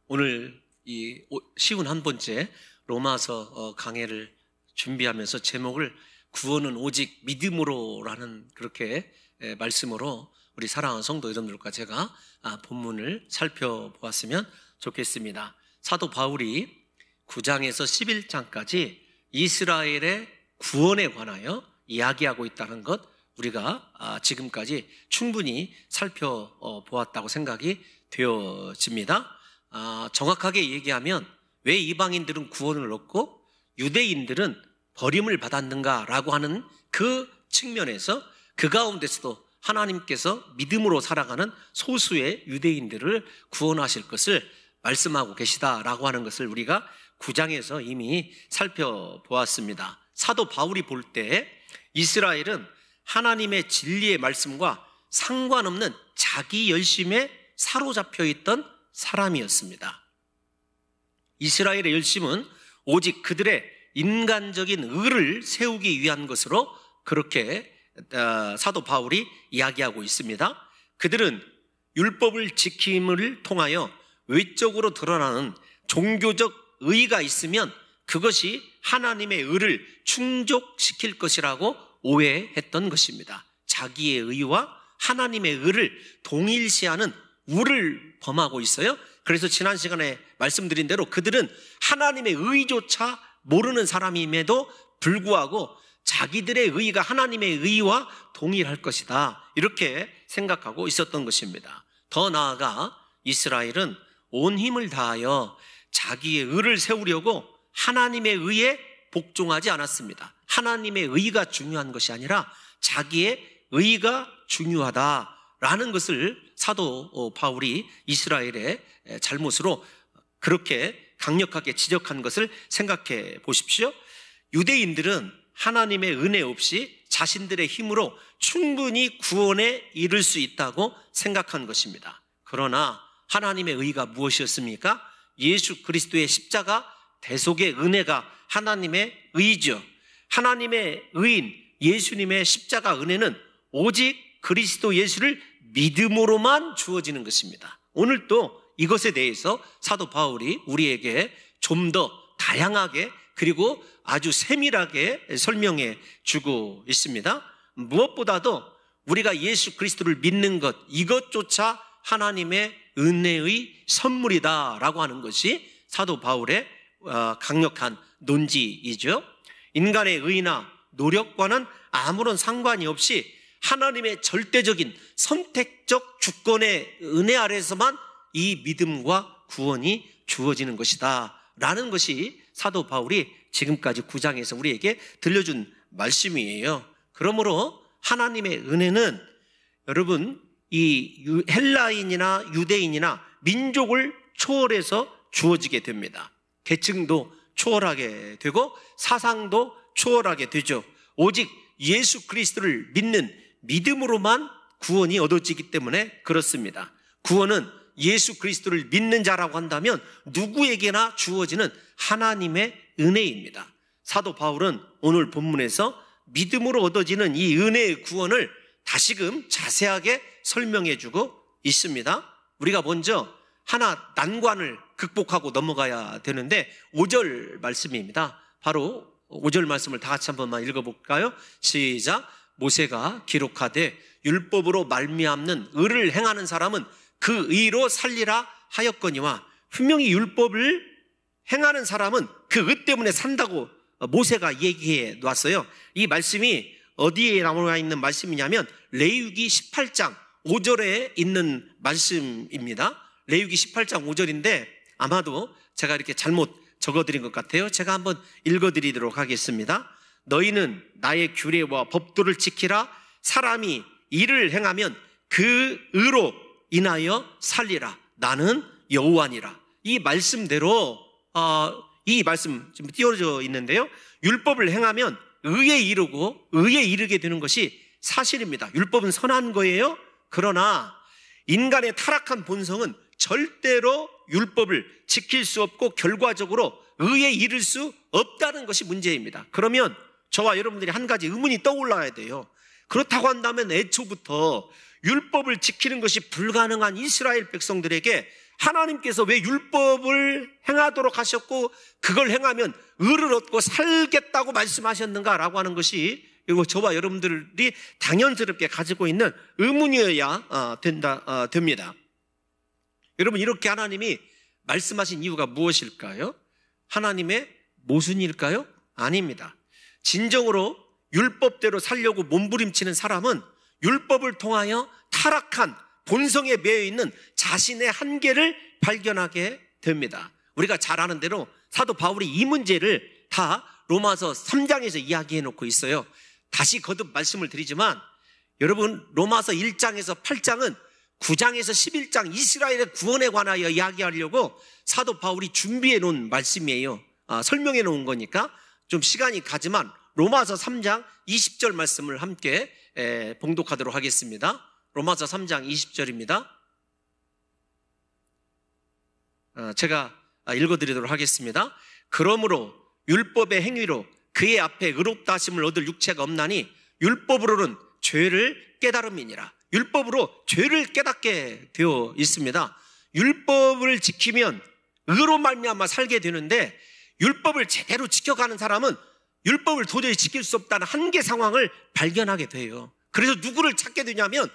오늘 쉬운 한 번째 로마서 강해를 준비하면서 제목을 구원은 오직 믿음으로라는 그렇게 말씀으로 우리 사랑하는 성도 여러분들과 제가 본문을 살펴보았으면 좋겠습니다. 사도 바울이 9장에서 11장까지 이스라엘의 구원에 관하여 이야기하고 있다는 것 우리가 지금까지 충분히 살펴보았다고 생각이 되어집니다. 정확하게 얘기하면 왜 이방인들은 구원을 얻고 유대인들은 버림을 받았는가라고 하는 그 측면에서 그 가운데서도 하나님께서 믿음으로 살아가는 소수의 유대인들을 구원하실 것을 말씀하고 계시다라고 하는 것을 우리가 9장에서 이미 살펴보았습니다. 사도 바울이 볼 때 이스라엘은 하나님의 진리의 말씀과 상관없는 자기 열심에 사로잡혀 있던 사람이었습니다. 이스라엘의 열심은 오직 그들의 인간적인 의를 세우기 위한 것으로 그렇게 사도 바울이 이야기하고 있습니다. 그들은 율법을 지킴을 통하여 외적으로 드러나는 종교적 의의가 있으면 그것이 하나님의 의를 충족시킬 것이라고 오해했던 것입니다. 자기의 의와 하나님의 의를 동일시하는 우를 범하고 있어요. 그래서 지난 시간에 말씀드린 대로 그들은 하나님의 의조차 모르는 사람임에도 불구하고 자기들의 의가 하나님의 의와 동일할 것이다, 이렇게 생각하고 있었던 것입니다. 더 나아가 이스라엘은 온 힘을 다하여 자기의 의를 세우려고 하나님의 의에 복종하지 않았습니다. 하나님의 의가 중요한 것이 아니라 자기의 의가 중요하다라는 것을 사도 바울이 이스라엘의 잘못으로 그렇게 강력하게 지적한 것을 생각해 보십시오. 유대인들은 하나님의 은혜 없이 자신들의 힘으로 충분히 구원에 이를 수 있다고 생각한 것입니다. 그러나 하나님의 의가 무엇이었습니까? 예수 그리스도의 십자가 대속의 은혜가 하나님의 의죠. 하나님의 의인 예수님의 십자가 은혜는 오직 그리스도 예수를 믿음으로만 주어지는 것입니다. 오늘 또 이것에 대해서 사도 바울이 우리에게 좀 더 다양하게 그리고 아주 세밀하게 설명해 주고 있습니다. 무엇보다도 우리가 예수 그리스도를 믿는 것, 이것조차 하나님의 은혜의 선물이다라고 하는 것이 사도 바울의 강력한 논지이죠. 인간의 의나 노력과는 아무런 상관이 없이 하나님의 절대적인 선택적 주권의 은혜 아래서만 이 믿음과 구원이 주어지는 것이다 라는 것이 사도 바울이 지금까지 9장에서 우리에게 들려준 말씀이에요. 그러므로 하나님의 은혜는 여러분 이 헬라인이나 유대인이나 민족을 초월해서 주어지게 됩니다. 계층도 초월하게 되고 사상도 초월하게 되죠. 오직 예수 그리스도를 믿는 믿음으로만 구원이 얻어지기 때문에 그렇습니다. 구원은 예수 그리스도를 믿는 자라고 한다면 누구에게나 주어지는 하나님의 은혜입니다. 사도 바울은 오늘 본문에서 믿음으로 얻어지는 이 은혜의 구원을 다시금 자세하게 설명해 주고 있습니다. 우리가 먼저 하나 난관을 극복하고 넘어가야 되는데 5절 말씀입니다. 바로 5절 말씀을 다 같이 한 번만 읽어볼까요? 시작. 모세가 기록하되 율법으로 말미암는 의를 행하는 사람은 그 의로 살리라 하였거니와, 분명히 율법을 행하는 사람은 그 의 때문에 산다고 모세가 얘기해 놨어요. 이 말씀이 어디에 나와 있는 말씀이냐면 레위기 18장 5절에 있는 말씀입니다. 레위기 18장 5절인데 아마도 제가 이렇게 잘못 적어드린 것 같아요. 제가 한번 읽어드리도록 하겠습니다. 너희는 나의 규례와 법도를 지키라. 사람이 이를 행하면 그 의로 인하여 살리라. 나는 여호와니라. 이 말씀대로 이 말씀 좀 띄워져 있는데요. 율법을 행하면 의에 이르고 의에 이르게 되는 것이 사실입니다. 율법은 선한 거예요. 그러나 인간의 타락한 본성은 절대로 율법을 지킬 수 없고 결과적으로 의에 이를 수 없다는 것이 문제입니다. 그러면 저와 여러분들이 한 가지 의문이 떠올라야 돼요. 그렇다고 한다면 애초부터 율법을 지키는 것이 불가능한 이스라엘 백성들에게 하나님께서 왜 율법을 행하도록 하셨고 그걸 행하면 의를 얻고 살겠다고 말씀하셨는가라고 하는 것이 이거 저와 여러분들이 당연스럽게 가지고 있는 의문이어야 됩니다. 여러분, 이렇게 하나님이 말씀하신 이유가 무엇일까요? 하나님의 모순일까요? 아닙니다. 진정으로 율법대로 살려고 몸부림치는 사람은 율법을 통하여 타락한 본성에 매여 있는 자신의 한계를 발견하게 됩니다. 우리가 잘 아는 대로 사도 바울이 이 문제를 다 로마서 3장에서 이야기해 놓고 있어요. 다시 거듭 말씀을 드리지만 여러분, 로마서 1장에서 8장은 9장에서 11장 이스라엘의 구원에 관하여 이야기하려고 사도 바울이 준비해 놓은 말씀이에요. 설명해 놓은 거니까 좀 시간이 가지만 로마서 3장 20절 말씀을 함께 봉독하도록 하겠습니다. 로마서 3장 20절입니다. 제가 읽어드리도록 하겠습니다. 그러므로 율법의 행위로 그의 앞에 의롭다 하심을 얻을 육체가 없나니 율법으로는 죄를 깨달음이니라. 율법으로 죄를 깨닫게 되어 있습니다. 율법을 지키면 의로 말미암아 살게 되는데 율법을 제대로 지켜가는 사람은 율법을 도저히 지킬 수 없다는 한계 상황을 발견하게 돼요. 그래서 누구를 찾게 되냐면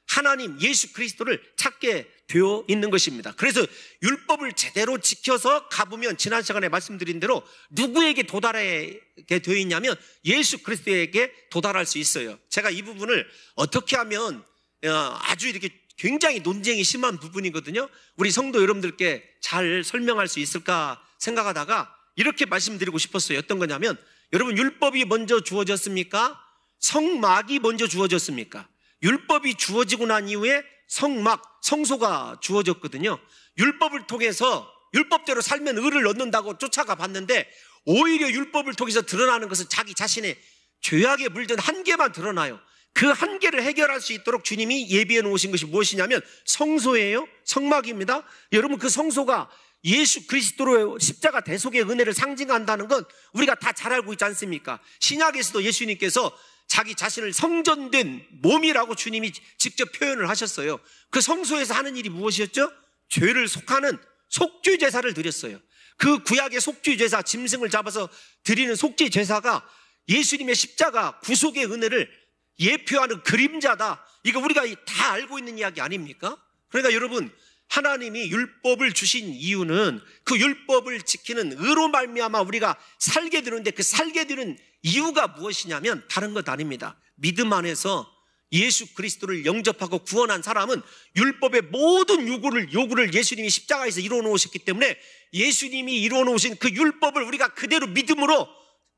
하나님 예수 그리스도를 찾게 되어 있는 것입니다. 그래서 율법을 제대로 지켜서 가보면 지난 시간에 말씀드린 대로 누구에게 도달하게 되어 있냐면 예수 그리스도에게 도달할 수 있어요. 제가 이 부분을 어떻게 하면 아주 이렇게 굉장히 논쟁이 심한 부분이거든요. 우리 성도 여러분들께 잘 설명할 수 있을까 생각하다가 이렇게 말씀드리고 싶었어요. 어떤 거냐면 여러분, 율법이 먼저 주어졌습니까? 성막이 먼저 주어졌습니까? 율법이 주어지고 난 이후에 성막, 성소가 주어졌거든요. 율법을 통해서 율법대로 살면 의를 얻는다고 쫓아가 봤는데 오히려 율법을 통해서 드러나는 것은 자기 자신의 죄악에 물든 한계만 드러나요. 그 한계를 해결할 수 있도록 주님이 예비해 놓으신 것이 무엇이냐면 성소예요. 성막입니다. 여러분, 그 성소가 예수 그리스도로 십자가 대속의 은혜를 상징한다는 건 우리가 다 잘 알고 있지 않습니까? 신약에서도 예수님께서 자기 자신을 성전된 몸이라고 주님이 직접 표현을 하셨어요. 그 성소에서 하는 일이 무엇이었죠? 죄를 속하는 속죄 제사를 드렸어요. 그 구약의 속죄 제사, 짐승을 잡아서 드리는 속죄 제사가 예수님의 십자가 구속의 은혜를 예표하는 그림자다. 이거 우리가 다 알고 있는 이야기 아닙니까? 그러니까 여러분, 하나님이 율법을 주신 이유는 그 율법을 지키는 의로 말미암아 우리가 살게 되는데 그 살게 되는 이유가 무엇이냐면 다른 것 아닙니다. 믿음 안에서 예수 그리스도를 영접하고 구원한 사람은 율법의 모든 요구를 예수님이 십자가에서 이루어 놓으셨기 때문에 예수님이 이루어 놓으신 그 율법을 우리가 그대로 믿음으로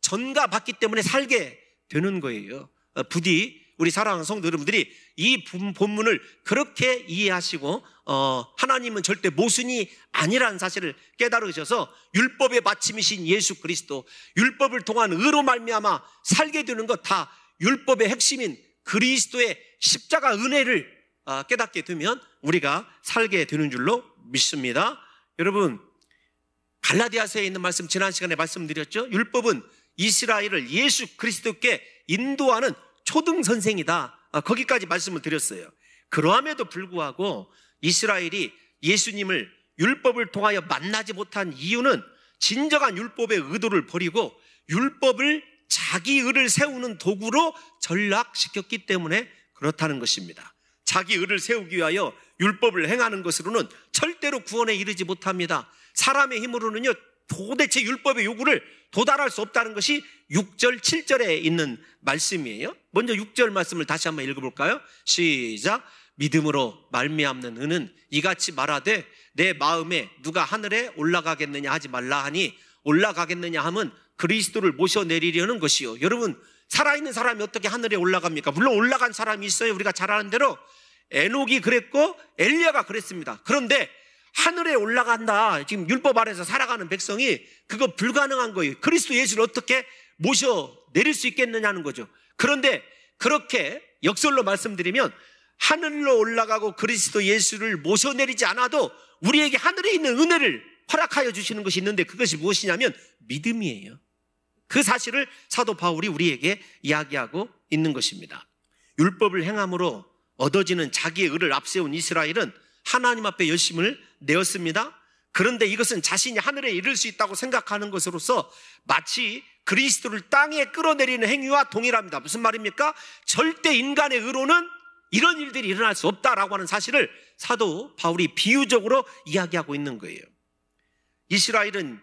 전가받기 때문에 살게 되는 거예요. 부디 우리 사랑하는 성도 여러분들이 이 본문을 그렇게 이해하시고 하나님은 절대 모순이 아니라는 사실을 깨달으셔서 율법의 마침이신 예수 그리스도, 율법을 통한 의로 말미암아 살게 되는 것 다 율법의 핵심인 그리스도의 십자가 은혜를 깨닫게 되면 우리가 살게 되는 줄로 믿습니다. 여러분, 갈라디아서에 있는 말씀 지난 시간에 말씀드렸죠. 율법은 이스라엘을 예수 그리스도께 인도하는 초등 선생이다. 거기까지 말씀을 드렸어요. 그러함에도 불구하고 이스라엘이 예수님을 율법을 통하여 만나지 못한 이유는 진정한 율법의 의도를 버리고 율법을 자기 의를 세우는 도구로 전락시켰기 때문에 그렇다는 것입니다. 자기 의를 세우기 위하여 율법을 행하는 것으로는 절대로 구원에 이르지 못합니다. 사람의 힘으로는요, 도대체 율법의 요구를 도달할 수 없다는 것이 6절, 7절에 있는 말씀이에요. 먼저 6절 말씀을 다시 한번 읽어볼까요? 시작. 믿음으로 말미암는 의는 이같이 말하되 내 마음에 누가 하늘에 올라가겠느냐 하지 말라 하니 올라가겠느냐 함은 그리스도를 모셔내리려는 것이요. 여러분, 살아있는 사람이 어떻게 하늘에 올라갑니까? 물론 올라간 사람이 있어요. 우리가 잘 아는 대로 에녹이 그랬고 엘리야가 그랬습니다. 그런데 하늘에 올라간다, 지금 율법 아래에서 살아가는 백성이 그거 불가능한 거예요. 그리스도 예수를 어떻게 모셔내릴 수 있겠느냐는 거죠. 그런데 그렇게 역설로 말씀드리면 하늘로 올라가고 그리스도 예수를 모셔내리지 않아도 우리에게 하늘에 있는 은혜를 허락하여 주시는 것이 있는데 그것이 무엇이냐면 믿음이에요. 그 사실을 사도 바울이 우리에게 이야기하고 있는 것입니다. 율법을 행함으로 얻어지는 자기의 의를 앞세운 이스라엘은 하나님 앞에 열심을 내었습니다. 그런데 이것은 자신이 하늘에 이를 수 있다고 생각하는 것으로서 마치 그리스도를 땅에 끌어내리는 행위와 동일합니다. 무슨 말입니까? 절대 인간의 의로는 이런 일들이 일어날 수 없다라고 하는 사실을 사도 바울이 비유적으로 이야기하고 있는 거예요. 이스라엘은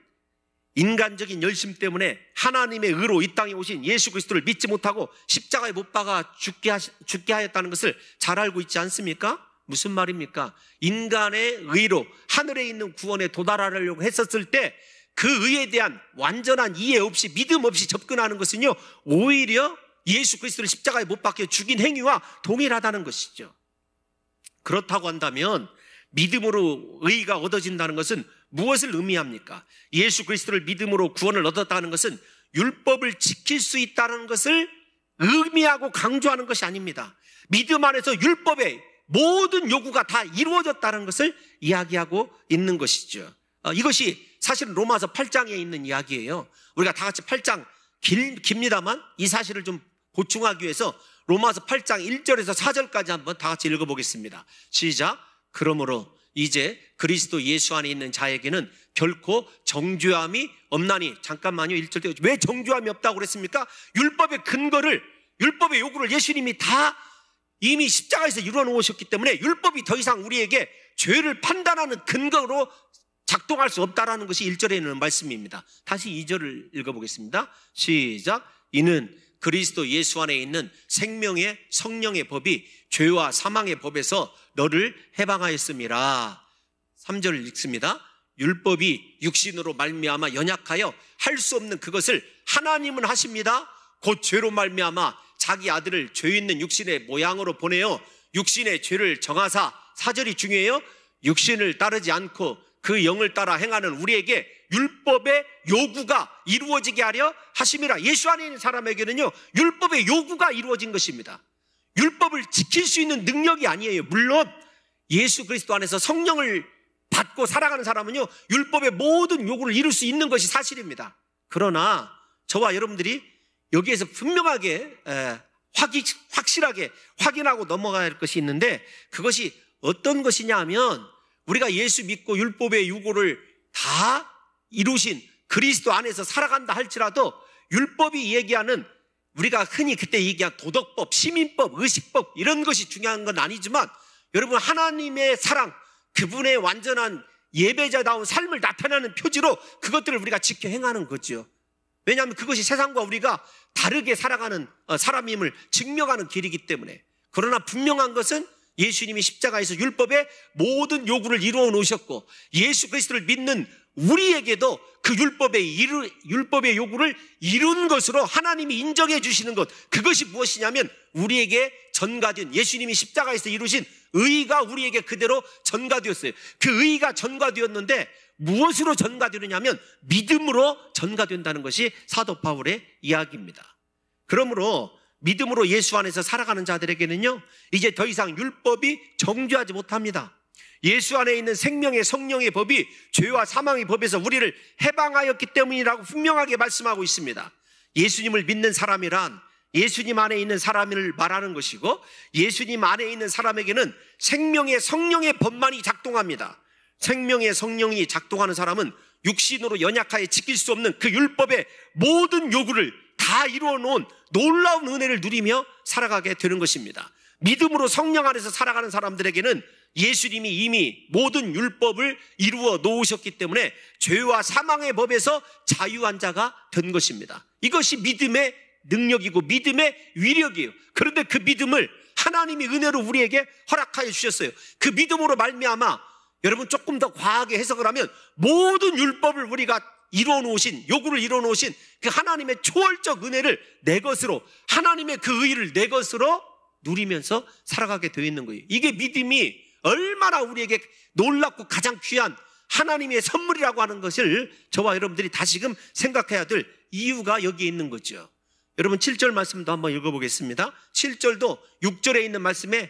인간적인 열심 때문에 하나님의 의로 이 땅에 오신 예수 그리스도를 믿지 못하고 십자가에 못 박아 죽게 하였다는 것을 잘 알고 있지 않습니까? 무슨 말입니까? 인간의 의로 하늘에 있는 구원에 도달하려고 했었을 때 그 의에 대한 완전한 이해 없이 믿음 없이 접근하는 것은요, 오히려 예수 그리스도를 십자가에 못 박혀 죽인 행위와 동일하다는 것이죠. 그렇다고 한다면 믿음으로 의가 얻어진다는 것은 무엇을 의미합니까? 예수 그리스도를 믿음으로 구원을 얻었다는 것은 율법을 지킬 수 있다는 것을 의미하고 강조하는 것이 아닙니다. 믿음 안에서 율법의 모든 요구가 다 이루어졌다는 것을 이야기하고 있는 것이죠. 이것이 사실은 로마서 8장에 있는 이야기예요. 우리가 다 같이 8장 깁니다만 이 사실을 좀 보충하기 위해서 로마서 8장 1절에서 4절까지 한번 다 같이 읽어보겠습니다. 시작. 그러므로 이제 그리스도 예수 안에 있는 자에게는 결코 정죄함이 없나니. 잠깐만요. 1절 때 왜 정죄함이 없다고 그랬습니까? 율법의 근거를, 율법의 요구를 예수님이 다 이미 십자가에서 이루어 놓으셨기 때문에 율법이 더 이상 우리에게 죄를 판단하는 근거로 작동할 수 없다라는 것이 1절에 있는 말씀입니다. 다시 2절을 읽어보겠습니다. 시작. 이는 그리스도 예수 안에 있는 생명의 성령의 법이 죄와 사망의 법에서 너를 해방하였음이라. 3절을 읽습니다. 율법이 육신으로 말미암아 연약하여 할 수 없는 그것을 하나님은 하십니다. 곧 죄로 말미암아 자기 아들을 죄 있는 육신의 모양으로 보내어 육신의 죄를 정하사. 4절이 중요해요. 육신을 따르지 않고 그 영을 따라 행하는 우리에게 율법의 요구가 이루어지게 하려 하심이라. 예수 안에 있는 사람에게는요, 율법의 요구가 이루어진 것입니다. 율법을 지킬 수 있는 능력이 아니에요. 물론 예수 그리스도 안에서 성령을 받고 살아가는 사람은요, 율법의 모든 요구를 이룰 수 있는 것이 사실입니다. 그러나 저와 여러분들이 여기에서 분명하게 확실하게 확인하고 넘어가야 할 것이 있는데, 그것이 어떤 것이냐 하면 우리가 예수 믿고 율법의 요구를 다 이루신 그리스도 안에서 살아간다 할지라도 율법이 얘기하는, 우리가 흔히 그때 얘기한 도덕법, 시민법, 의식법 이런 것이 중요한 건 아니지만, 여러분 하나님의 사랑, 그분의 완전한 예배자다운 삶을 나타내는 표지로 그것들을 우리가 지켜 행하는 거죠. 왜냐하면 그것이 세상과 우리가 다르게 살아가는 사람임을 증명하는 길이기 때문에. 그러나 분명한 것은 예수님이 십자가에서 율법의 모든 요구를 이루어 놓으셨고, 예수 그리스도를 믿는 우리에게도 그 율법의 요구를 이룬 것으로 하나님이 인정해 주시는 것, 그것이 무엇이냐면 우리에게 전가된, 예수님이 십자가에서 이루신 의가 우리에게 그대로 전가되었어요. 그 의가 전가되었는데 무엇으로 전가되느냐면 믿음으로 전가된다는 것이 사도 바울의 이야기입니다. 그러므로 믿음으로 예수 안에서 살아가는 자들에게는요, 이제 더 이상 율법이 정죄하지 못합니다. 예수 안에 있는 생명의 성령의 법이 죄와 사망의 법에서 우리를 해방하였기 때문이라고 분명하게 말씀하고 있습니다. 예수님을 믿는 사람이란 예수님 안에 있는 사람을 말하는 것이고, 예수님 안에 있는 사람에게는 생명의 성령의 법만이 작동합니다. 생명의 성령이 작동하는 사람은 육신으로 연약하여 지킬 수 없는 그 율법의 모든 요구를 다 이루어 놓은 놀라운 은혜를 누리며 살아가게 되는 것입니다. 믿음으로 성령 안에서 살아가는 사람들에게는 예수님이 이미 모든 율법을 이루어 놓으셨기 때문에 죄와 사망의 법에서 자유한 자가 된 것입니다. 이것이 믿음의 능력이고 믿음의 위력이에요. 그런데 그 믿음을 하나님이 은혜로 우리에게 허락하여 주셨어요. 그 믿음으로 말미암아, 여러분 조금 더 과하게 해석을 하면 모든 율법을 우리가 이루어 놓으신, 요구를 이루어 놓으신 그 하나님의 초월적 은혜를 내 것으로, 하나님의 그 의를 내 것으로 누리면서 살아가게 되어 있는 거예요. 이게 믿음이 얼마나 우리에게 놀랍고 가장 귀한 하나님의 선물이라고 하는 것을 저와 여러분들이 다시금 생각해야 될 이유가 여기에 있는 거죠. 여러분 7절 말씀도 한번 읽어보겠습니다. 7절도 6절에 있는 말씀의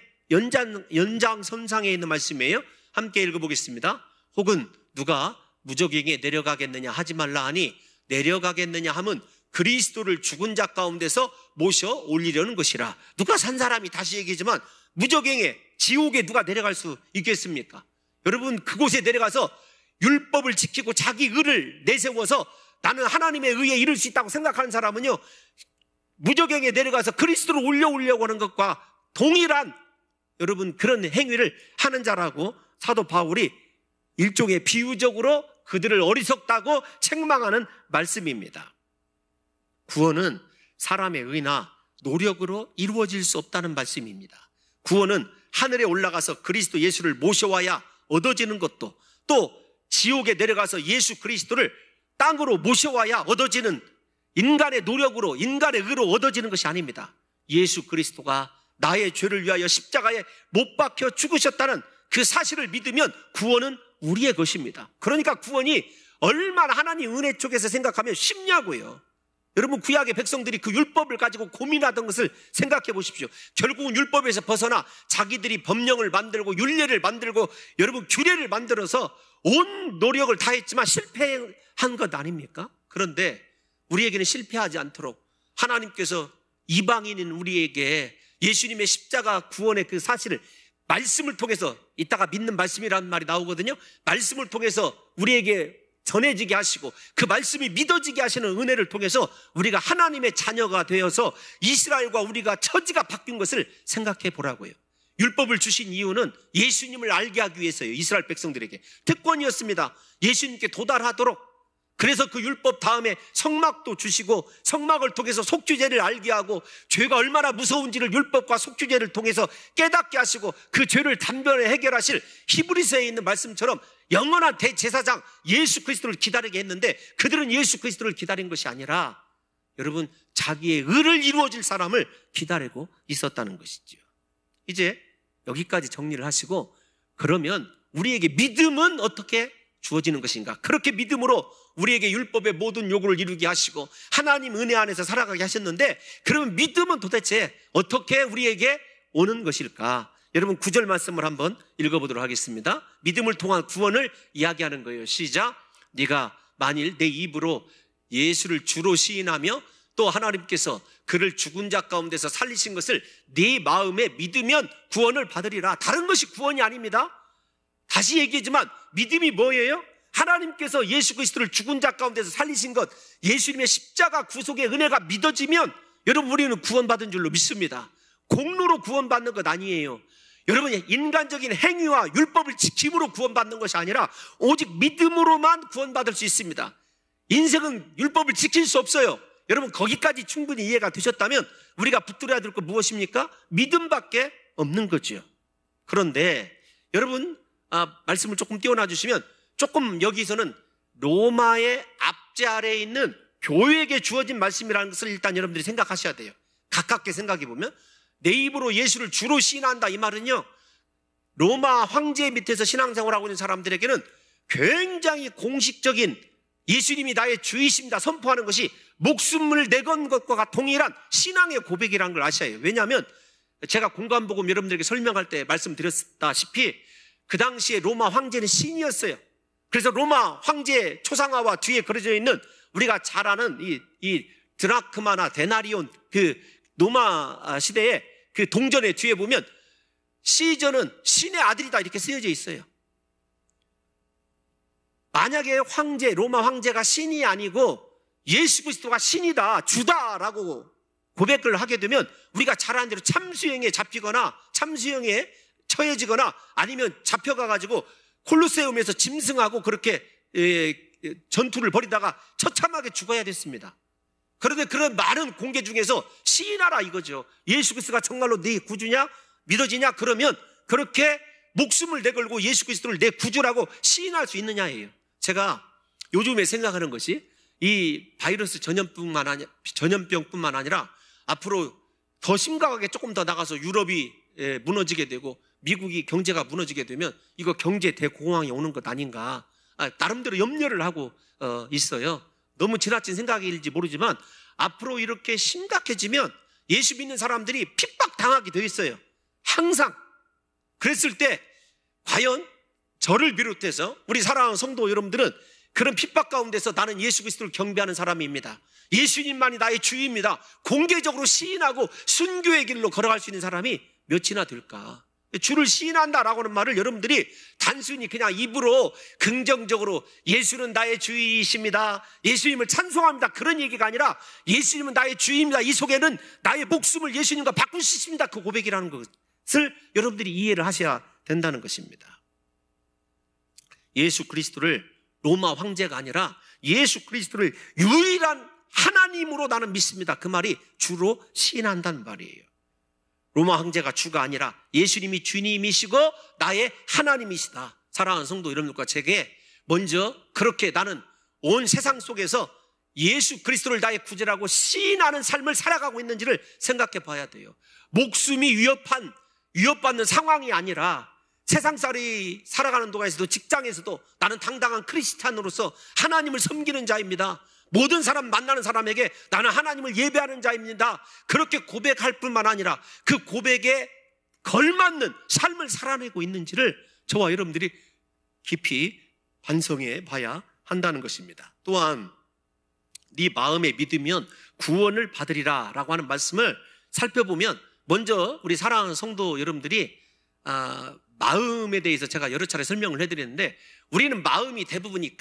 연장선상에 있는 말씀이에요. 함께 읽어보겠습니다. 혹은 누가 무적에게 내려가겠느냐 하지 말라 하니, 내려가겠느냐 함은 그리스도를 죽은 자 가운데서 모셔 올리려는 것이라. 누가 산 사람이, 다시 얘기하지만 무적행에 지옥에 누가 내려갈 수 있겠습니까? 여러분, 그곳에 내려가서 율법을 지키고 자기 의를 내세워서 나는 하나님의 의에 이를 수 있다고 생각하는 사람은요, 무저경에 내려가서 그리스도를 올려오려고 하는 것과 동일한 여러분 그런 행위를 하는 자라고 사도 바울이 일종의 비유적으로 그들을 어리석다고 책망하는 말씀입니다. 구원은 사람의 의나 노력으로 이루어질 수 없다는 말씀입니다. 구원은 하늘에 올라가서 그리스도 예수를 모셔와야 얻어지는 것도, 또 지옥에 내려가서 예수 그리스도를 땅으로 모셔와야 얻어지는 인간의 노력으로, 인간의 의로 얻어지는 것이 아닙니다. 예수 그리스도가 나의 죄를 위하여 십자가에 못 박혀 죽으셨다는 그 사실을 믿으면 구원은 우리의 것입니다. 그러니까 구원이 얼마나 하나님 은혜 쪽에서 생각하면 쉽냐고요. 여러분, 구약의 백성들이 그 율법을 가지고 고민하던 것을 생각해 보십시오. 결국은 율법에서 벗어나 자기들이 법령을 만들고 율례를 만들고 여러분 규례를 만들어서 온 노력을 다했지만 실패한 것 아닙니까? 그런데 우리에게는 실패하지 않도록 하나님께서 이방인인 우리에게 예수님의 십자가 구원의 그 사실을 말씀을 통해서, 이따가 믿는 말씀이라는 말이 나오거든요. 말씀을 통해서 우리에게 전해지게 하시고 그 말씀이 믿어지게 하시는 은혜를 통해서 우리가 하나님의 자녀가 되어서 이스라엘과 우리가 처지가 바뀐 것을 생각해 보라고요. 율법을 주신 이유는 예수님을 알게 하기 위해서요. 이스라엘 백성들에게 특권이었습니다. 예수님께 도달하도록. 그래서 그 율법 다음에 성막도 주시고 성막을 통해서 속죄제를 알게 하고 죄가 얼마나 무서운지를 율법과 속죄제를 통해서 깨닫게 하시고 그 죄를 단번에 해결하실 히브리서에 있는 말씀처럼 영원한 대제사장 예수 그리스도를 기다리게 했는데, 그들은 예수 그리스도를 기다린 것이 아니라 여러분 자기의 의를 이루어질 사람을 기다리고 있었다는 것이죠. 이제 여기까지 정리를 하시고, 그러면 우리에게 믿음은 어떻게 주어지는 것인가? 그렇게 믿음으로 우리에게 율법의 모든 요구를 이루게 하시고 하나님 은혜 안에서 살아가게 하셨는데, 그러면 믿음은 도대체 어떻게 우리에게 오는 것일까? 여러분 9절 말씀을 한번 읽어보도록 하겠습니다. 믿음을 통한 구원을 이야기하는 거예요. 시작. 네가 만일 내 입으로 예수를 주로 시인하며 또 하나님께서 그를 죽은 자 가운데서 살리신 것을 네 마음에 믿으면 구원을 받으리라. 다른 것이 구원이 아닙니다. 다시 얘기하지만 믿음이 뭐예요? 하나님께서 예수 그리스도를 죽은 자 가운데서 살리신 것, 예수님의 십자가 구속의 은혜가 믿어지면 여러분 우리는 구원받은 줄로 믿습니다. 공로로 구원받는 것 아니에요. 여러분, 인간적인 행위와 율법을 지킴으로 구원받는 것이 아니라 오직 믿음으로만 구원받을 수 있습니다. 인생은 율법을 지킬 수 없어요. 여러분 거기까지 충분히 이해가 되셨다면 우리가 붙들어야 될 것 무엇입니까? 믿음밖에 없는 거죠. 그런데 여러분 말씀을 조금 띄워놔 주시면, 조금 여기서는 로마의 압제 아래에 있는 교회에게 주어진 말씀이라는 것을 일단 여러분들이 생각하셔야 돼요. 가깝게 생각해 보면 내 입으로 예수를 주로 시인한다, 이 말은요, 로마 황제 밑에서 신앙생활하고 있는 사람들에게는 굉장히 공식적인 예수님이 나의 주이십니다 선포하는 것이 목숨을 내건 것과 동일한 신앙의 고백이라는 걸 아셔야 해요. 왜냐하면 제가 공관복음 여러분들에게 설명할 때 말씀드렸다시피 그 당시에 로마 황제는 신이었어요. 그래서 로마 황제 초상화와 뒤에 그려져 있는 우리가 잘 아는 이 드라크마나 데나리온, 그 로마 시대의 그 동전의 뒤에 보면 시저는 신의 아들이다 이렇게 쓰여져 있어요. 만약에 로마 황제가 신이 아니고 예수 그리스도가 신이다, 주다라고 고백을 하게 되면 우리가 잘 아는 대로 참수형에 잡히거나 참수형에 처해지거나 아니면 잡혀가가지고 콜로세움에서 짐승하고 그렇게 전투를 벌이다가 처참하게 죽어야 됐습니다. 그런데 그런 많은 공개 중에서 시인하라 이거죠. 예수 그리스도가 정말로 네 구주냐? 믿어지냐? 그러면 그렇게 목숨을 내걸고 예수 그리스도를 내 구주라고 시인할 수 있느냐예요. 제가 요즘에 생각하는 것이 이 바이러스 전염병뿐만 아니라 앞으로 더 심각하게 조금 더 나가서 유럽이 무너지게 되고 미국이 경제가 무너지게 되면 이거 경제 대공황이 오는 것 아닌가, 나름대로 염려를 하고 있어요. 너무 지나친 생각일지 모르지만 앞으로 이렇게 심각해지면 예수 믿는 사람들이 핍박당하게 되어 있어요. 항상. 그랬을 때 과연 저를 비롯해서 우리 사랑하는 성도 여러분들은 그런 핍박 가운데서 나는 예수 그리스도를 경배하는 사람입니다, 예수님만이 나의 주입니다, 공개적으로 시인하고 순교의 길로 걸어갈 수 있는 사람이 몇이나 될까? 주를 시인한다라고 하는 말을 여러분들이 단순히 그냥 입으로 긍정적으로 예수는 나의 주이십니다, 예수님을 찬송합니다, 그런 얘기가 아니라 예수님은 나의 주입니다, 이 속에는 나의 목숨을 예수님과 바꾸시십니다, 그 고백이라는 것을 여러분들이 이해를 하셔야 된다는 것입니다. 예수 그리스도를 로마 황제가 아니라 예수 그리스도를 유일한 하나님으로 나는 믿습니다, 그 말이 주로 시인한다는 말이에요. 로마 황제가 주가 아니라 예수님이 주님이시고 나의 하나님이시다. 사랑하는 성도 여러분들과 제게 먼저 그렇게 나는 온 세상 속에서 예수 그리스도를 나의 구주라고 시인하는 삶을 살아가고 있는지를 생각해 봐야 돼요. 목숨이 위협받는 상황이 아니라 세상살이 살아가는 동안에서도, 직장에서도 나는 당당한 크리스찬으로서 하나님을 섬기는 자입니다, 모든 사람 만나는 사람에게 나는 하나님을 예배하는 자입니다, 그렇게 고백할 뿐만 아니라 그 고백에 걸맞는 삶을 살아내고 있는지를 저와 여러분들이 깊이 반성해 봐야 한다는 것입니다. 또한 네 마음에 믿으면 구원을 받으리라 라고 하는 말씀을 살펴보면, 먼저 우리 사랑하는 성도 여러분들이 마음에 대해서 제가 여러 차례 설명을 해드렸는데, 우리는 마음이 대부분이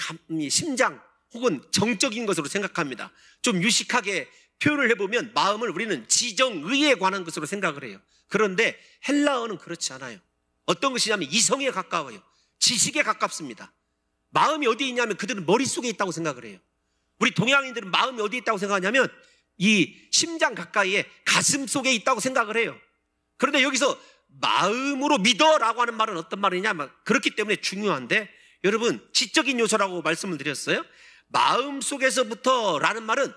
심장 혹은 정적인 것으로 생각합니다. 좀 유식하게 표현을 해보면 마음을 우리는 지정의에 관한 것으로 생각을 해요. 그런데 헬라어는 그렇지 않아요. 어떤 것이냐면 이성에 가까워요. 지식에 가깝습니다. 마음이 어디에 있냐면 그들은 머릿속에 있다고 생각을 해요. 우리 동양인들은 마음이 어디에 있다고 생각하냐면 이 심장 가까이에 가슴 속에 있다고 생각을 해요. 그런데 여기서 마음으로 믿어라고 하는 말은 어떤 말이냐, 그렇기 때문에 중요한데, 여러분 지적인 요소라고 말씀을 드렸어요. 마음속에서부터 라는 말은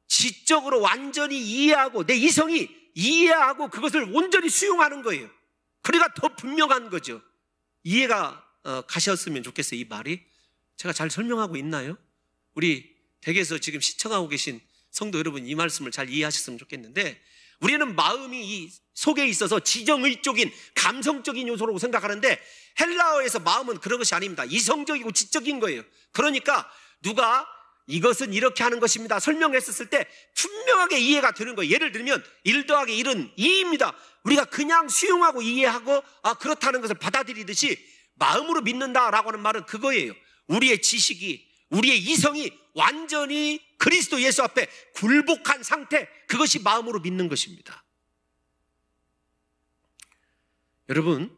지적으로 완전히 이해하고 내 이성이 이해하고 그것을 온전히 수용하는 거예요. 그러니까 더 분명한 거죠. 이해가 가셨으면 좋겠어요. 이 말이 제가 잘 설명하고 있나요? 우리 댁에서 지금 시청하고 계신 성도 여러분, 이 말씀을 잘 이해하셨으면 좋겠는데, 우리는 마음이 이 속에 있어서 지정의적인 감성적인 요소라고 생각하는데, 헬라어에서 마음은 그런 것이 아닙니다. 이성적이고 지적인 거예요. 그러니까 누가 이것은 이렇게 하는 것입니다 설명했었을 때 분명하게 이해가 되는 거예요. 예를 들면 1 더하기 1은 2입니다. 우리가 그냥 수용하고 이해하고 그렇다는 것을 받아들이듯이 마음으로 믿는다라고 하는 말은 그거예요. 우리의 지식이, 우리의 이성이 완전히 그리스도 예수 앞에 굴복한 상태, 그것이 마음으로 믿는 것입니다. 여러분,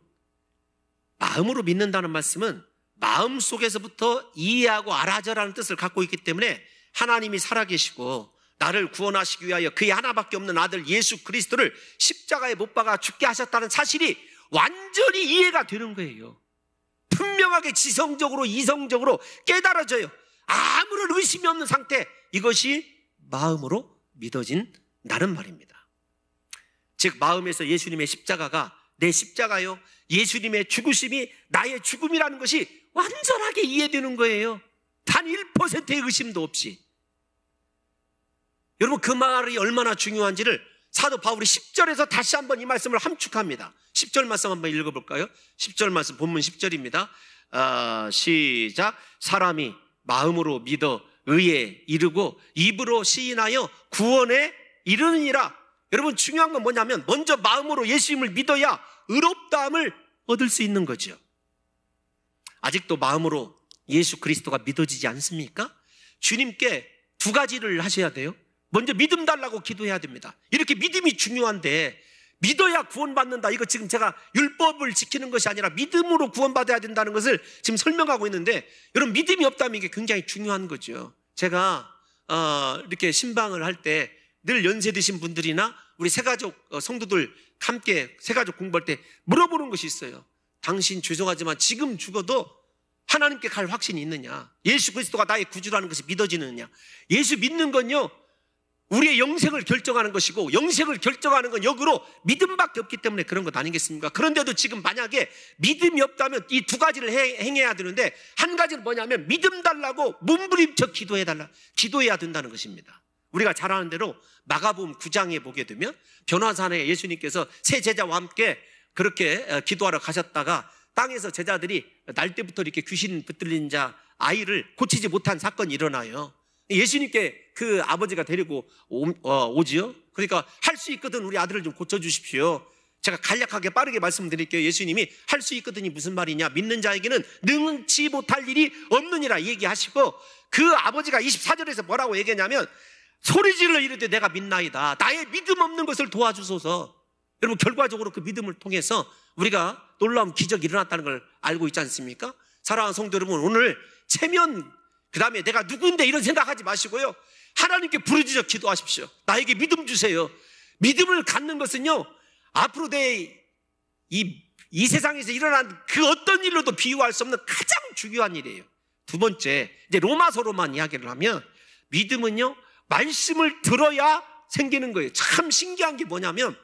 마음으로 믿는다는 말씀은 마음속에서부터 이해하고 알아져라는 뜻을 갖고 있기 때문에, 하나님이 살아계시고 나를 구원하시기 위하여 그의 하나밖에 없는 아들 예수 그리스도를 십자가에 못 박아 죽게 하셨다는 사실이 완전히 이해가 되는 거예요. 분명하게 지성적으로 이성적으로 깨달아져요. 아무런 의심이 없는 상태, 이것이 마음으로 믿어진다는 말입니다. 즉 마음에서 예수님의 십자가가 내 십자가요, 예수님의 죽으심이 나의 죽음이라는 것이 완전하게 이해되는 거예요. 단 1%의 의심도 없이. 여러분, 그 말이 얼마나 중요한지를 사도 바울이 10절에서 다시 한번 이 말씀을 함축합니다. 10절 말씀 한번 읽어볼까요? 10절 말씀, 본문 10절입니다. 시작. 사람이 마음으로 믿어 의에 이르고 입으로 시인하여 구원에 이르느니라. 여러분, 중요한 건 뭐냐면 먼저 마음으로 예수님을 믿어야 의롭다함을 얻을 수 있는 거죠. 아직도 마음으로 예수 그리스도가 믿어지지 않습니까? 주님께 두 가지를 하셔야 돼요. 먼저 믿음 달라고 기도해야 됩니다. 이렇게 믿음이 중요한데, 믿어야 구원받는다, 이거 지금 제가 율법을 지키는 것이 아니라 믿음으로 구원받아야 된다는 것을 지금 설명하고 있는데, 여러분 믿음이 없다면 이게 굉장히 중요한 거죠. 제가 이렇게 신방을 할 때 늘 연세 드신 분들이나 우리 새가족 성도들 함께 새가족 공부할 때 물어보는 것이 있어요. 당신 죄송하지만 지금 죽어도 하나님께 갈 확신이 있느냐? 예수 그리스도가 나의 구주라는 것이 믿어지느냐? 예수 믿는 건요, 우리의 영생을 결정하는 것이고, 영생을 결정하는 건 역으로 믿음밖에 없기 때문에 그런 것 아니겠습니까? 그런데도 지금 만약에 믿음이 없다면 이 두 가지를 행해야 되는데, 한 가지는 뭐냐면 믿음 달라고 몸부림쳐 기도해야 된다는 것입니다. 우리가 잘 아는 대로 마가복음 9장에 보게 되면 변화산에 예수님께서 세 제자와 함께 그렇게 기도하러 가셨다가 땅에서 제자들이 날 때부터 이렇게 귀신 붙들린 자 아이를 고치지 못한 사건이 일어나요. 예수님께 그 아버지가 데리고 오지요. 그러니까 할 수 있거든 우리 아들을 좀 고쳐주십시오. 제가 간략하게 빠르게 말씀드릴게요. 예수님이 할 수 있거든이 무슨 말이냐, 믿는 자에게는 능치 못할 일이 없느니라 얘기하시고, 그 아버지가 24절에서 뭐라고 얘기하냐면 소리질러 이르되 내가 믿나이다, 나의 믿음 없는 것을 도와주소서. 여러분, 결과적으로 그 믿음을 통해서 우리가 놀라운 기적이 일어났다는 걸 알고 있지 않습니까? 사랑하는 성도 여러분, 오늘 체면, 그 다음에 내가 누군데 이런 생각하지 마시고요, 하나님께 부르짖어 기도하십시오. 나에게 믿음 주세요. 믿음을 갖는 것은요, 앞으로 이 세상에서 일어난 그 어떤 일로도 비유할 수 없는 가장 중요한 일이에요. 두 번째, 이제 로마서로만 이야기를 하면, 믿음은요, 말씀을 들어야 생기는 거예요. 참 신기한 게 뭐냐면,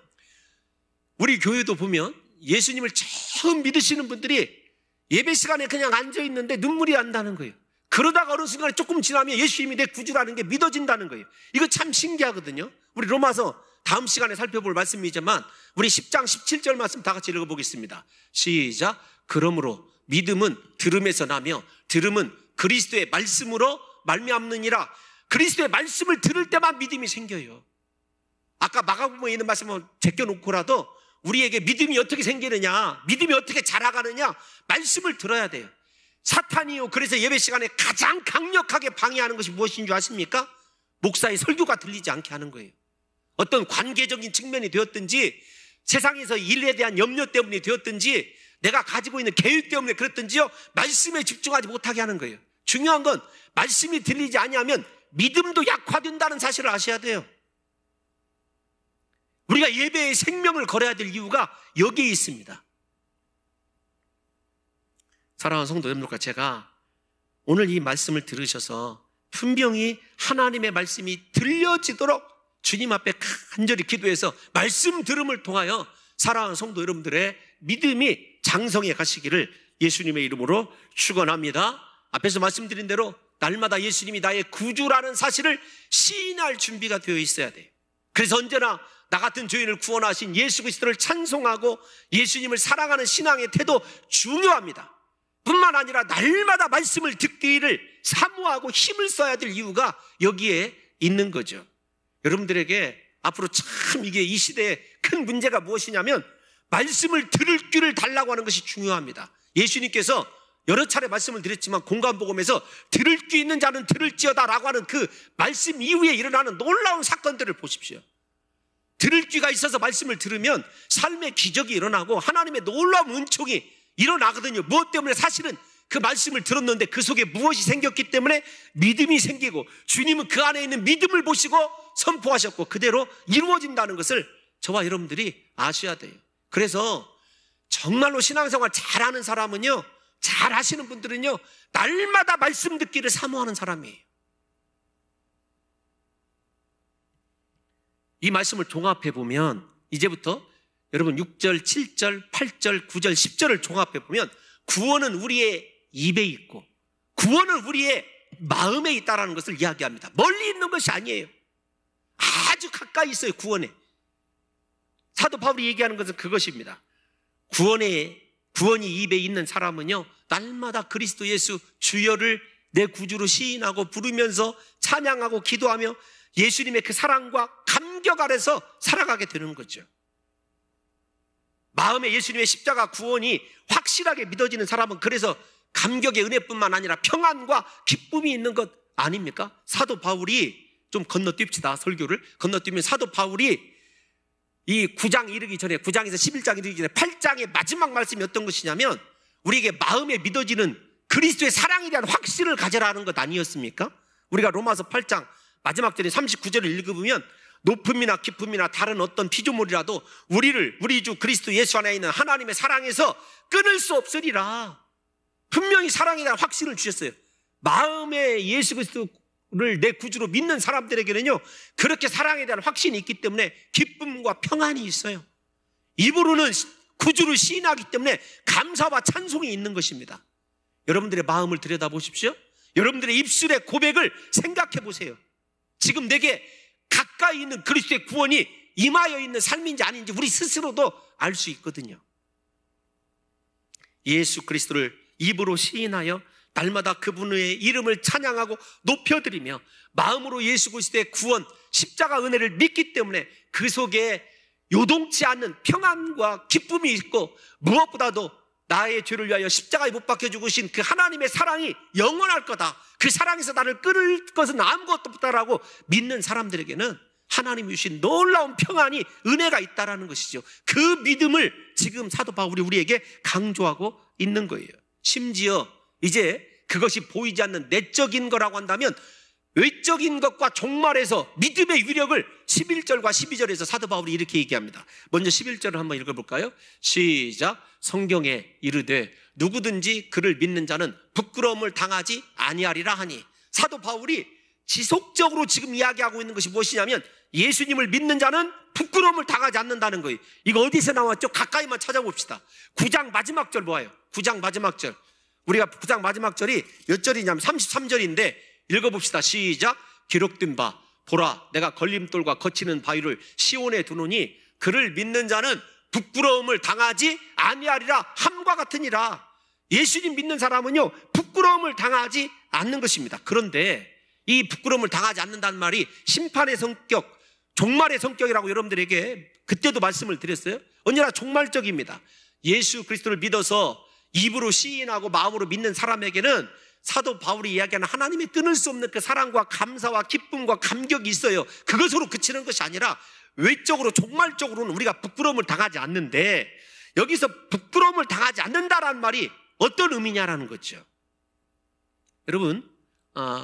우리 교회도 보면 예수님을 처음 믿으시는 분들이 예배 시간에 그냥 앉아있는데 눈물이 난다는 거예요. 그러다가 어느 순간에 조금 지나면 예수님이 내 구주라는 게 믿어진다는 거예요. 이거 참 신기하거든요. 우리 로마서 다음 시간에 살펴볼 말씀이지만 우리 10장 17절 말씀 다 같이 읽어보겠습니다. 시작. 그러므로 믿음은 들음에서 나며 들음은 그리스도의 말씀으로 말미암느니라. 그리스도의 말씀을 들을 때만 믿음이 생겨요. 아까 마가복음에 있는 말씀을 제껴놓고라도 우리에게 믿음이 어떻게 생기느냐, 믿음이 어떻게 자라가느냐, 말씀을 들어야 돼요. 사탄이요, 그래서 예배 시간에 가장 강력하게 방해하는 것이 무엇인 줄 아십니까? 목사의 설교가 들리지 않게 하는 거예요. 어떤 관계적인 측면이 되었든지, 세상에서 일에 대한 염려 때문에 되었든지, 내가 가지고 있는 계획 때문에 그랬든지요, 말씀에 집중하지 못하게 하는 거예요. 중요한 건 말씀이 들리지 아니하면 믿음도 약화된다는 사실을 아셔야 돼요. 우리가 예배에 생명을 걸어야 될 이유가 여기에 있습니다. 사랑하는 성도 여러분들과 제가 오늘 이 말씀을 들으셔서 분명히 하나님의 말씀이 들려지도록 주님 앞에 간절히 기도해서 말씀 들음을 통하여 사랑하는 성도 여러분들의 믿음이 장성해 가시기를 예수님의 이름으로 축원합니다. 앞에서 말씀드린 대로 날마다 예수님이 나의 구주라는 사실을 시인할 준비가 되어 있어야 돼요. 그래서 언제나 나 같은 죄인을 구원하신 예수 그리스도를 찬송하고 예수님을 사랑하는 신앙의 태도 중요합니다. 뿐만 아니라 날마다 말씀을 듣기를 사모하고 힘을 써야 될 이유가 여기에 있는 거죠. 여러분들에게 앞으로 참 이게 이 시대의 큰 문제가 무엇이냐면 말씀을 들을 귀를 달라고 하는 것이 중요합니다. 예수님께서 여러 차례 말씀을 드렸지만 공관복음에서 들을 귀 있는 자는 들을지어다 라고 하는 그 말씀 이후에 일어나는 놀라운 사건들을 보십시오. 들을 귀가 있어서 말씀을 들으면 삶의 기적이 일어나고 하나님의 놀라운 은총이 일어나거든요. 무엇 때문에? 사실은 그 말씀을 들었는데 그 속에 무엇이 생겼기 때문에 믿음이 생기고, 주님은 그 안에 있는 믿음을 보시고 선포하셨고 그대로 이루어진다는 것을 저와 여러분들이 아셔야 돼요. 그래서 정말로 신앙생활 잘하는 사람은요, 잘하시는 분들은요, 날마다 말씀 듣기를 사모하는 사람이에요. 이 말씀을 종합해 보면 이제부터 여러분 6절, 7절, 8절, 9절, 10절을 종합해 보면 구원은 우리의 입에 있고 구원은 우리의 마음에 있다는 것을 이야기합니다. 멀리 있는 것이 아니에요. 아주 가까이 있어요. 구원에. 사도 바울이 얘기하는 것은 그것입니다. 구원이 입에 있는 사람은요, 날마다 그리스도 예수 주여를 내 구주로 시인하고 부르면서 찬양하고 기도하며 예수님의 그 사랑과 감격 아래서 살아가게 되는 거죠. 마음에 예수님의 십자가 구원이 확실하게 믿어지는 사람은 그래서 감격의 은혜뿐만 아니라 평안과 기쁨이 있는 것 아닙니까? 사도 바울이, 좀 건너뛰읍시다, 설교를 건너뛰면 사도 바울이 이 9장 이르기 전에, 9장에서 11장 이르기 전에 8장의 마지막 말씀이 어떤 것이냐면 우리에게 마음에 믿어지는 그리스도의 사랑에 대한 확신을 가져라는 것 아니었습니까? 우리가 로마서 8장 마지막 절에 39절을 읽어보면 높음이나 깊음이나 다른 어떤 피조물이라도 우리 주 그리스도 예수 안에 있는 하나님의 사랑에서 끊을 수 없으리라. 분명히 사랑에 대한 확신을 주셨어요. 마음에 예수 그리스도를 내 구주로 믿는 사람들에게는요, 그렇게 사랑에 대한 확신이 있기 때문에 기쁨과 평안이 있어요. 입으로는 구주를 시인하기 때문에 감사와 찬송이 있는 것입니다. 여러분들의 마음을 들여다보십시오. 여러분들의 입술의 고백을 생각해 보세요. 지금 내게 가까이 있는 그리스도의 구원이 임하여 있는 삶인지 아닌지 우리 스스로도 알 수 있거든요. 예수 그리스도를 입으로 시인하여 날마다 그분의 이름을 찬양하고 높여드리며 마음으로 예수 그리스도의 구원, 십자가 은혜를 믿기 때문에 그 속에 요동치 않는 평안과 기쁨이 있고, 무엇보다도 나의 죄를 위하여 십자가에 못 박혀 죽으신 그 하나님의 사랑이 영원할 거다, 그 사랑에서 나를 끊을 것은 아무것도 없다라고 믿는 사람들에게는 하나님이 주신 놀라운 평안이, 은혜가 있다라는 것이죠. 그 믿음을 지금 사도 바울이 우리에게 강조하고 있는 거예요. 심지어 이제 그것이 보이지 않는 내적인 거라고 한다면 외적인 것과 종말에서 믿음의 위력을 11절과 12절에서 사도 바울이 이렇게 얘기합니다. 먼저 11절을 한번 읽어볼까요? 시작. 성경에 이르되 누구든지 그를 믿는 자는 부끄러움을 당하지 아니하리라 하니. 사도 바울이 지속적으로 지금 이야기하고 있는 것이 무엇이냐면 예수님을 믿는 자는 부끄러움을 당하지 않는다는 거예요. 이거 어디서 나왔죠? 가까이만 찾아봅시다. 9장 마지막 절 보아요. 9장 마지막 절. 우리가 9장 마지막 절이 몇 절이냐면 33절인데 읽어봅시다. 시작. 기록된 바 보라 내가 걸림돌과 거치는 바위를 시온에 두노니 그를 믿는 자는 부끄러움을 당하지 아니하리라 함과 같으니라. 예수님 믿는 사람은요 부끄러움을 당하지 않는 것입니다. 그런데 이 부끄러움을 당하지 않는다는 말이 심판의 성격, 종말의 성격이라고 여러분들에게 그때도 말씀을 드렸어요. 언제나 종말적입니다. 예수 그리스도를 믿어서 입으로 시인하고 마음으로 믿는 사람에게는 사도 바울이 이야기하는 하나님의 끊을 수 없는 그 사랑과 감사와 기쁨과 감격이 있어요. 그것으로 그치는 것이 아니라 외적으로 종말적으로는 우리가 부끄러움을 당하지 않는데, 여기서 부끄러움을 당하지 않는다라는 말이 어떤 의미냐라는 거죠. 여러분,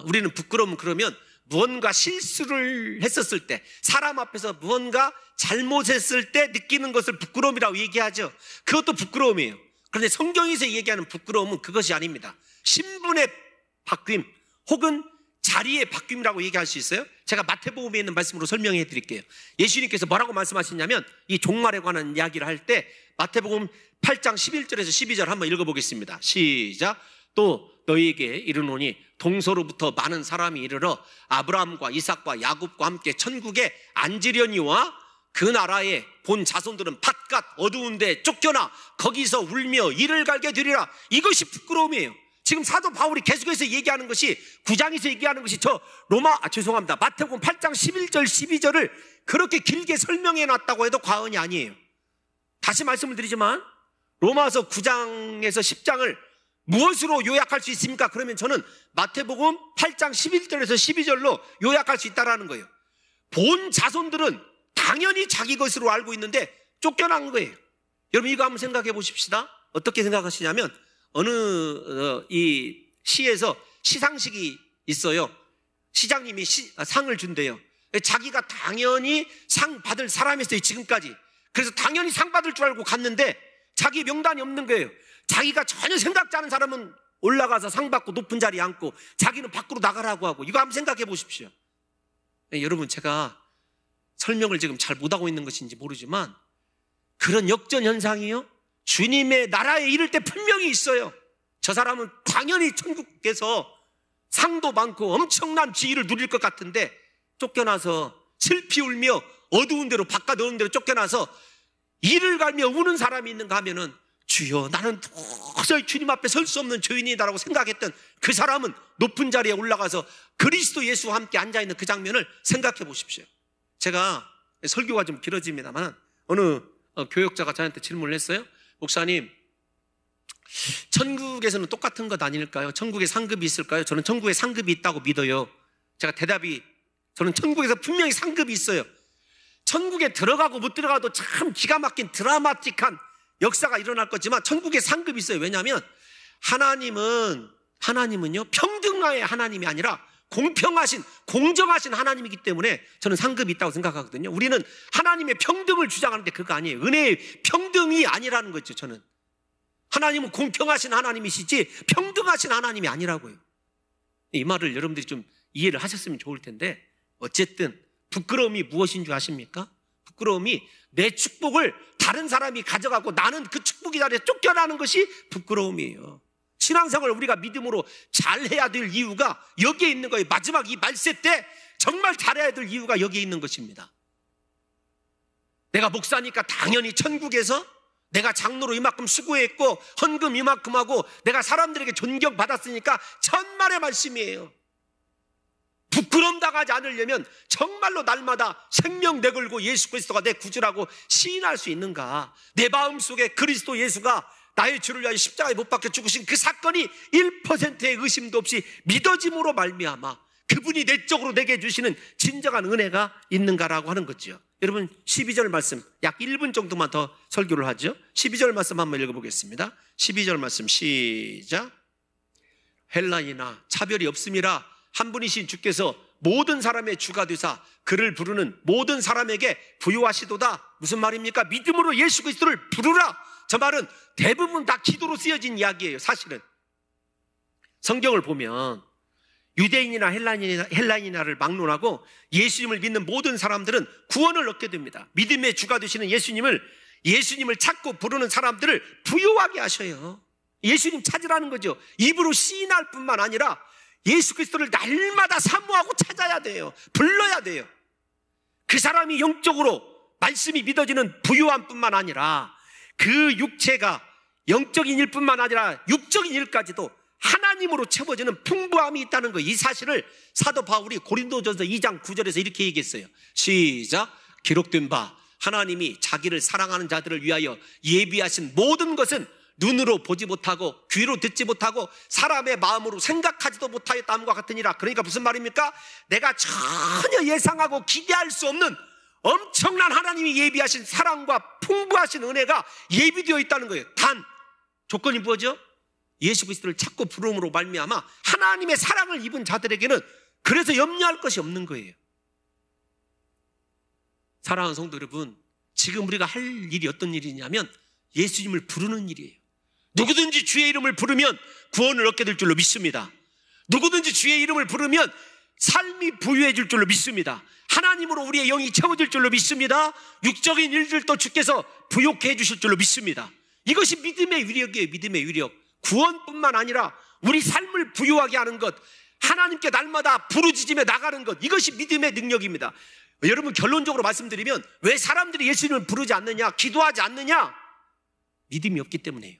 우리는 부끄러움 그러면 무언가 실수를 했었을 때, 사람 앞에서 무언가 잘못했을 때 느끼는 것을 부끄러움이라고 얘기하죠. 그것도 부끄러움이에요. 그런데 성경에서 얘기하는 부끄러움은 그것이 아닙니다. 신분의 바뀜 혹은 자리의 바뀜이라고 얘기할 수 있어요. 제가 마태복음에 있는 말씀으로 설명해 드릴게요. 예수님께서 뭐라고 말씀하시냐면 이 종말에 관한 이야기를 할 때 마태복음 8장 11절에서 12절 한번 읽어보겠습니다. 시작. 또 너희에게 이르노니 동서로부터 많은 사람이 이르러 아브라함과 이삭과 야곱과 함께 천국에 앉으려니와 그 나라에 본 자손들은 밭갓 어두운 데 쫓겨나 거기서 울며 이를 갈게 되리라. 이것이 부끄러움이에요. 지금 사도 바울이 계속해서 얘기하는 것이, 9장에서 얘기하는 것이 마태복음 8장 11절 12절을 그렇게 길게 설명해 놨다고 해도 과언이 아니에요. 다시 말씀을 드리지만 로마서 9장에서 10장을 무엇으로 요약할 수 있습니까? 그러면 저는 마태복음 8장 11절에서 12절로 요약할 수 있다는 거예요. 본 자손들은 당연히 자기 것으로 알고 있는데 쫓겨난 거예요. 여러분 이거 한번 생각해 보십시다. 어떻게 생각하시냐면 이 시에서 시상식이 있어요. 시장님이 상을 준대요. 자기가 당연히 상 받을 사람이었어요, 지금까지. 그래서 당연히 상 받을 줄 알고 갔는데 자기 명단이 없는 거예요. 자기가 전혀 생각지 않은 사람은 올라가서 상 받고 높은 자리에 앉고 자기는 밖으로 나가라고 하고. 이거 한번 생각해 보십시오. 여러분 제가 설명을 지금 잘 못하고 있는 것인지 모르지만 그런 역전 현상이요 주님의 나라에 이를 때 분명히 있어요. 저 사람은 당연히 천국에서 상도 많고 엄청난 지위를 누릴 것 같은데 쫓겨나서 슬피 울며 어두운 데로, 바깥 어두운 데로 쫓겨나서 이를 갈며 우는 사람이 있는가 하면은 주여 나는 도저히 주님 앞에 설 수 없는 죄인이다라고 생각했던 그 사람은 높은 자리에 올라가서 그리스도 예수와 함께 앉아있는 그 장면을 생각해 보십시오. 제가 설교가 좀 길어집니다만 어느 교역자가 저한테 질문을 했어요. 목사님, 천국에서는 똑같은 것 아닐까요? 천국에 상급이 있을까요? 저는 천국에 상급이 있다고 믿어요. 제가 대답이, 저는 천국에서 분명히 상급이 있어요. 천국에 들어가고 못 들어가도 참 기가 막힌 드라마틱한 역사가 일어날 거지만 천국에 상급이 있어요. 왜냐하면 하나님은요 평등의 하나님이 아니라 공평하신, 공정하신 하나님이기 때문에 저는 상급이 있다고 생각하거든요. 우리는 하나님의 평등을 주장하는데 그거 아니에요. 은혜의 평등이 아니라는 거죠. 저는 하나님은 공평하신 하나님이시지 평등하신 하나님이 아니라고요. 이 말을 여러분들이 좀 이해를 하셨으면 좋을 텐데, 어쨌든 부끄러움이 무엇인 줄 아십니까? 부끄러움이 내 축복을 다른 사람이 가져가고 나는 그 축복이 자리에 쫓겨나는 것이 부끄러움이에요. 신앙생활을 우리가 믿음으로 잘해야 될 이유가 여기에 있는 거예요. 마지막 이 말세 때 정말 잘해야 될 이유가 여기에 있는 것입니다. 내가 목사니까 당연히 천국에서 내가 장로로 이만큼 수고했고 헌금 이만큼 하고 내가 사람들에게 존경받았으니까 천만의 말씀이에요. 부끄럼 당하지 않으려면 정말로 날마다 생명 내걸고 예수 그리스도가 내 구주라고 시인할 수 있는가? 내 마음속에 그리스도 예수가 나의 죄를 위하여 십자가에 못 박혀 죽으신 그 사건이 1%의 의심도 없이 믿어짐으로 말미암아 그분이 내적으로 내게 주시는 진정한 은혜가 있는가라고 하는 거죠. 여러분 12절 말씀 약 1분 정도만 더 설교를 하죠. 12절 말씀 한번 읽어보겠습니다. 12절 말씀 시작. 헬라이나 차별이 없음이라 한 분이신 주께서 모든 사람의 주가 되사 그를 부르는 모든 사람에게 부요하시도다. 무슨 말입니까? 믿음으로 예수 그리스도를 부르라. 저 말은 대부분 다 기도로 쓰여진 이야기예요. 사실은 성경을 보면 유대인이나 헬라인이나를 막론하고 예수님을 믿는 모든 사람들은 구원을 얻게 됩니다. 믿음의 주가 되시는 예수님을 찾고 부르는 사람들을 부요하게 하셔요. 예수님 찾으라는 거죠. 입으로 시인할 뿐만 아니라 예수 그리스도를 날마다 사모하고 찾아야 돼요. 불러야 돼요. 그 사람이 영적으로 말씀이 믿어지는 부요함 뿐만 아니라 그 육체가 영적인 일뿐만 아니라 육적인 일까지도 하나님으로 채워지는 풍부함이 있다는 거예요. 이 사실을 사도 바울이 고린도전서 2장 9절에서 이렇게 얘기했어요. 시작. 기록된 바 하나님이 자기를 사랑하는 자들을 위하여 예비하신 모든 것은 눈으로 보지 못하고 귀로 듣지 못하고 사람의 마음으로 생각하지도 못하였다함과 같으니라. 그러니까 무슨 말입니까? 내가 전혀 예상하고 기대할 수 없는 엄청난 하나님이 예비하신 사랑과 풍부하신 은혜가 예비되어 있다는 거예요. 단 조건이 뭐죠? 예수 그리스도를 찾고 부름으로 말미암아 하나님의 사랑을 입은 자들에게는 그래서 염려할 것이 없는 거예요. 사랑하는 성도 여러분, 지금 우리가 할 일이 어떤 일이냐면 예수님을 부르는 일이에요. 누구든지 주의 이름을 부르면 구원을 얻게 될 줄로 믿습니다. 누구든지 주의 이름을 부르면 삶이 부유해질 줄로 믿습니다. 하나님으로 우리의 영이 채워질 줄로 믿습니다. 육적인 일들도 주께서 부욕해 해주실 줄로 믿습니다. 이것이 믿음의 위력이에요. 믿음의 위력. 구원뿐만 아니라 우리 삶을 부유하게 하는 것, 하나님께 날마다 부르짖으며 나가는 것, 이것이 믿음의 능력입니다. 여러분 결론적으로 말씀드리면 왜 사람들이 예수님을 부르지 않느냐, 기도하지 않느냐? 믿음이 없기 때문이에요.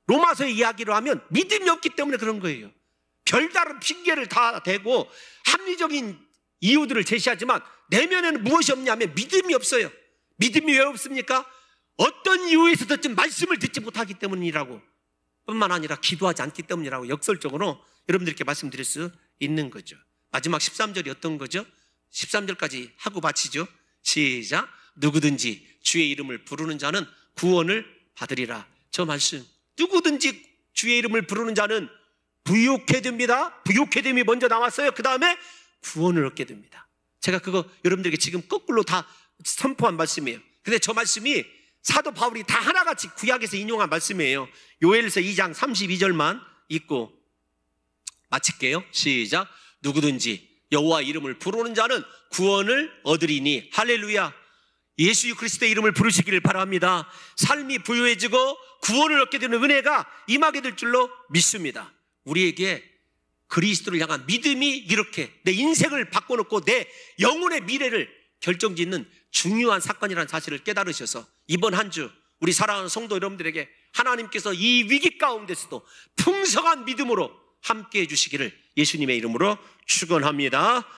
로마서의 이야기로 하면 믿음이 없기 때문에 그런 거예요. 별다른 핑계를 다 대고 합리적인 이유들을 제시하지만 내면에는 무엇이 없냐면 믿음이 없어요. 믿음이 왜 없습니까? 어떤 이유에서 듣든 말씀을 듣지 못하기 때문이라고, 뿐만 아니라 기도하지 않기 때문이라고 역설적으로 여러분들께 말씀드릴 수 있는 거죠. 마지막 13절이 어떤 거죠? 13절까지 하고 마치죠. 시작. 누구든지 주의 이름을 부르는 자는 구원을 받으리라. 저 말씀, 누구든지 주의 이름을 부르는 자는 부욕해 됩니다. 부욕해 됨이 먼저 나왔어요. 그 다음에 구원을 얻게 됩니다. 제가 그거 여러분들에게 지금 거꾸로 다 선포한 말씀이에요. 근데 저 말씀이 사도 바울이 다 하나같이 구약에서 인용한 말씀이에요. 요엘서 2장 32절만 읽고 마칠게요. 시작. 누구든지 여호와 이름을 부르는 자는 구원을 얻으리니. 할렐루야. 예수 그리스도의 이름을 부르시기를 바랍니다. 삶이 부유해지고 구원을 얻게 되는 은혜가 임하게 될 줄로 믿습니다. 우리에게 그리스도를 향한 믿음이 이렇게 내 인생을 바꿔놓고 내 영혼의 미래를 결정짓는 중요한 사건이라는 사실을 깨달으셔서 이번 한 주 우리 사랑하는 성도 여러분들에게 하나님께서 이 위기 가운데서도 풍성한 믿음으로 함께해 주시기를 예수님의 이름으로 축원합니다.